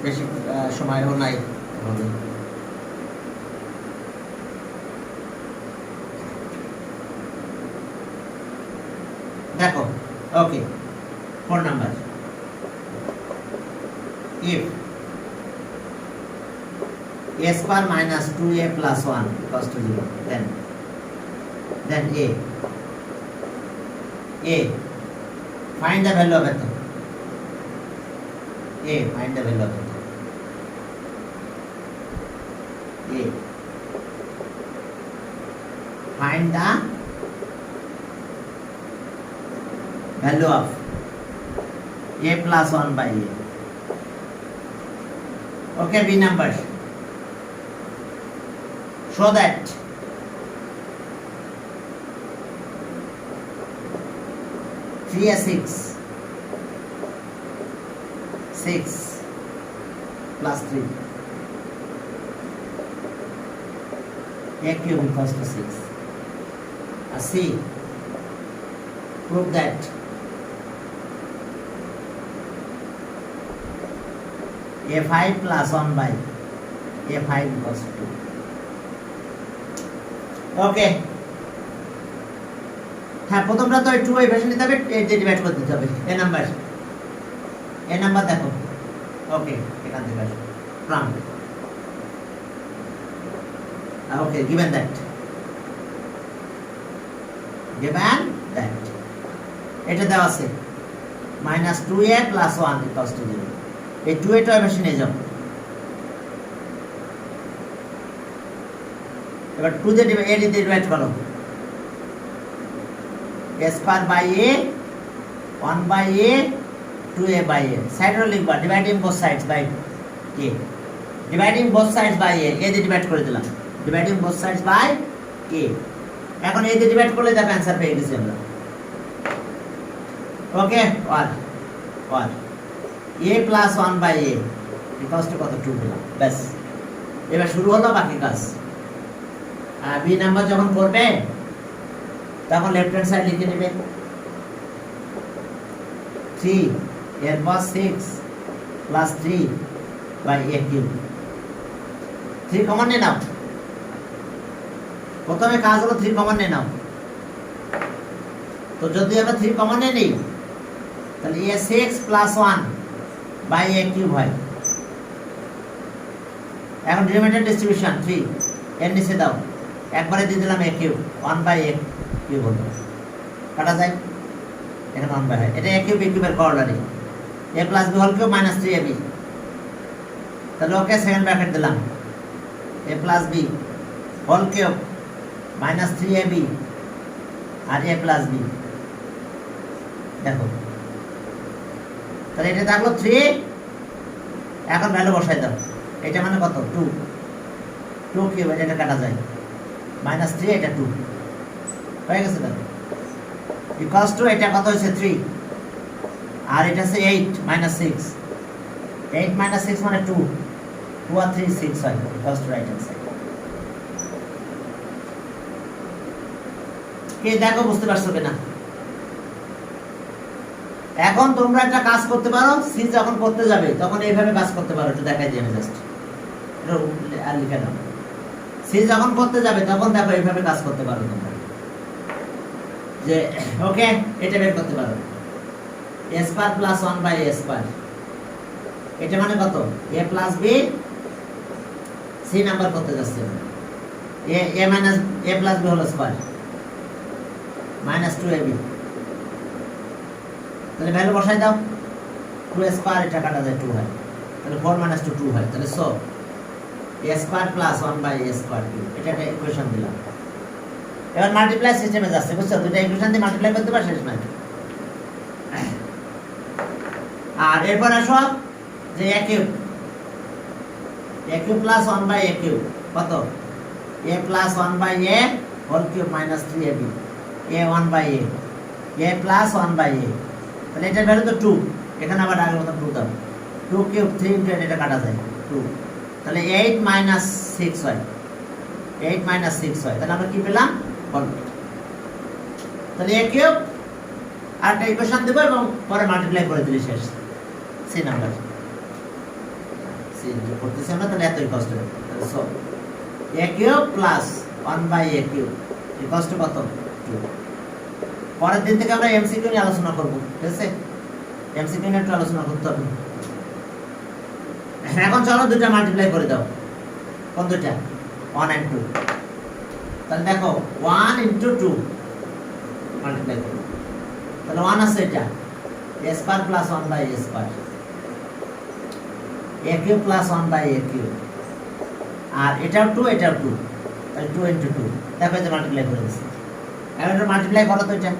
বেশি সময়ও নাই আমাদের। দেখো, ওকে, 4 number. if a square minus 2a plus 1 equals to 0, then a find the value of it. Find the value of it. Find the value of a plus 1 by a. Okay, B number. Show that three a 6 plus 3 a cube equals to 6. C, prove that a5 plus 1 by a5 equals to 2. ওকে, হ্যাঁ প্রথমটা তো 2 এই ভাষা নিতে হবে, এই দিয়ে divide করে দিতে হবে। এ নাম্বার দেখো। ওকে, এখান থেকে আসো ফ্রম। ওকে, given that এটা দেওয়া আছে -2a plus 1 equals to 0। এই 2a টা ভাষা নিয়ে যাও। এবার 2 দিয়ে ডিভাইড করো। a square by a, 1 by a, 2a by a। Side রো লিখবা, dividing both sides by a। Dividing both sides by a, দিয়ে ডিভাইড করে দিলাম। Dividing both sides by a। এখন a দিয়ে ডিভাইড করলে দেখো आंसर পেয়ে গেছি আমরা। ওকে, 1 a plus 1 by a equals to কত? 2 দিলাম। ব্যাস, এবার শুরু হলো বাকি কাজ। আর বি নাম্বার যখন করবে তখন লেফট হ্যান্ড সাইড লিখে নেবে 3 এরপর 6 plus 3 by a cube. 3 common নিয়ে নাও। প্রথমে কাজ হলো 3 কমন নিয়ে নাও। তো যদি আমরা 3 কমন নিয়ে নিই তাহলে a6 plus 1 by a cube হয়। এখন রিমাইন্ডার ডিস্ট্রিবিউশন 3 এর নিচে দাও, একবারে দিয়ে দিলাম a cube, 1 by a cube হলো। কাটা যায়, এখানে 1 বাই, এটা a কিউব কিউবের কর্নারি। a plus b whole cube minus 3ab। তাহলে ওকে সেকেন্ড ব্র্যাকেট দিলাম, a plus b whole cube minus 3ab আর a প্লাস b। দেখো, তাহলে এটা থাকলো 3। এখন ভ্যালু বসাই দাও। এটা মানে কত? 2 কিউব, এটা কাটা যায়। -3 এটা 2 হয়ে গেছে তাহলে ইকুয়ালস টু এটা কত হয়েছে 3 আর এটা আছে 8 -6 8 -6 মানে 2 2 আর 3 6 হয় equals to right hand side কে দেখো বুঝতে পারছো কিনা এখন তোমরা একটা কাজ করতে পারো সি যখন করতে যাবে তখন এইভাবে কাজ করতে পারো একটু দেখাই দিই আমি জাস্ট এটা আর লিখে নাও সি যখন করতে যাবে তখন দেখো এইভাবে কাজ করতে পারো তোমরা যে ওকে এটা বের করতে পারো a square plus 1 by a square এটা মানে কত a প্লাস b সি নাম্বার করতে যাচ্ছে a minus a plus b whole square minus 2ab তাহলে ভ্যালু বসাই দাও 2 স্কয়ার এটা কাটা যায় 2 হয় তাহলে 4 মাইনাস 2 2 হয় তাহলে so a square plus 1 by a square এটা একটা ইকুয়েশন দিলাম এবার মাল্টিপ্লাই সিস্টেমে যাচ্ছে বুঝছো দুটো ইকুয়েশন দিয়ে মাল্টিপ্লাই করতে পারছ শেষ নাই আর এরপর আসো যে a cube plus 1 by a cube কত a plus 1 by a whole cube minus 3ab a 1 by a plus 1 by a তাহলে এটার ভ্যালু তো 2 এখানে আবার আগের মতো 2 দাও 2 কিউব 3 ইনটু এটা কাটা যায় 2 তাহলে 8 মাইনাস 6 হয় 8 মাইনাস 6 হয় তাহলে আমরা কি পেলাম 1 তাহলে a কিউব আর একটা ইকুয়েশন দেব এবং পরে মাল্টিপ্লাই করে দিলে শেষ সি নাম্বার সি করতেছি আমরা তাহলে এতই কষ্ট হবে তাহলে so a cube plus 1 by a cube equals to কত 2 পরের দিন থেকে আমরা এমসিকিউ নিয়ে আলোচনা করব ঠিক আছে এমসিকিউ নিয়ে একটু আলোচনা করতে হবে এখন চলো দুটো মাল্টিপ্লাই করে দাও কোন দুটো 1 and 2 তাহলে দেখো 1 into 2 মাল্টিপ্লাই করো তাহলে 1 আছে এটা a square plus 1 by a square a cube plus 1 by a cube আর এটাও 2 এটাও 2 তাহলে 2 into 2 দেখো যে মাল্টিপ্লাই করে দিচ্ছি এবার এটা মাল্টিপ্লাই করো তো এটা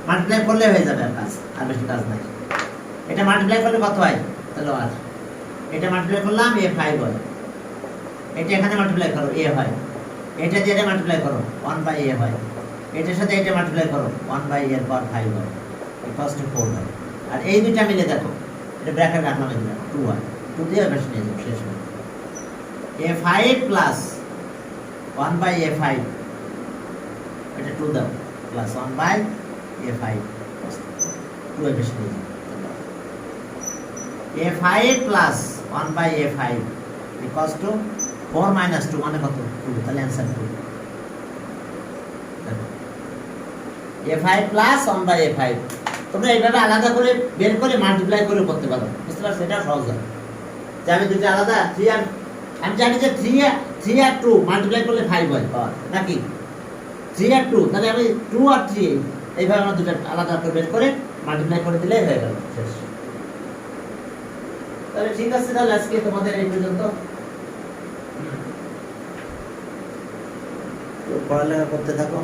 মাল্টিপ্লাই করলে হয়ে যাবে কাজ আর বেশি কাজ নাই এটা মাল্টিপ্লাই করলে কত হয় তাহলে আর এটা মাল্টিপ্লাই করলাম a5 হয় এটা এখানে মাল্টিপ্লাই করো a হয় এটা দিয়ে এটা মাল্টিপ্লাই করো 1 বাই a হয় এটার সাথে এটা মাল্টিপ্লাই করো 1 বাই a এর পর 5 হয় ইকুয়ালস টু 4 হয় আর এই দুইটা মিলে দেখো এটা ব্র্যাকেট রাখলাম এখানে 2 হয় 2 দিয়ে বেশি নিয়ে যাও শেষ হয় a5 প্লাস 1 বাই a5 এটা 2 দাও প্লাস 1 বাই a5 2 এর বেশি নিয়ে যাও a5 plus 1 by a5 equals to 4 minus 2 মানে কত 2 তাহলে answer 2 a5 plus 1 by a5 তোমরা এইভাবে আলাদা করে বের করে মাল্টিপ্লাই করে করতে পারো বুঝতে পারছো এটা সহজ হয় যে আমি দুটো আলাদা 3 আর আমি জানি যে 3 আর 2 মাল্টিপ্লাই করলে 5 হয় নাকি 3 আর 2 তাহলে আমি 2 আর 3 এইভাবে আমরা দুটো আলাদা করে বের করে মাল্টিপ্লাই করে দিলেই হয়ে গেল শেষ তাহলে ঠিক আছে তাহলে আজকে তোমাদের এই পর্যন্ত পড়ালেখা করতে থাকো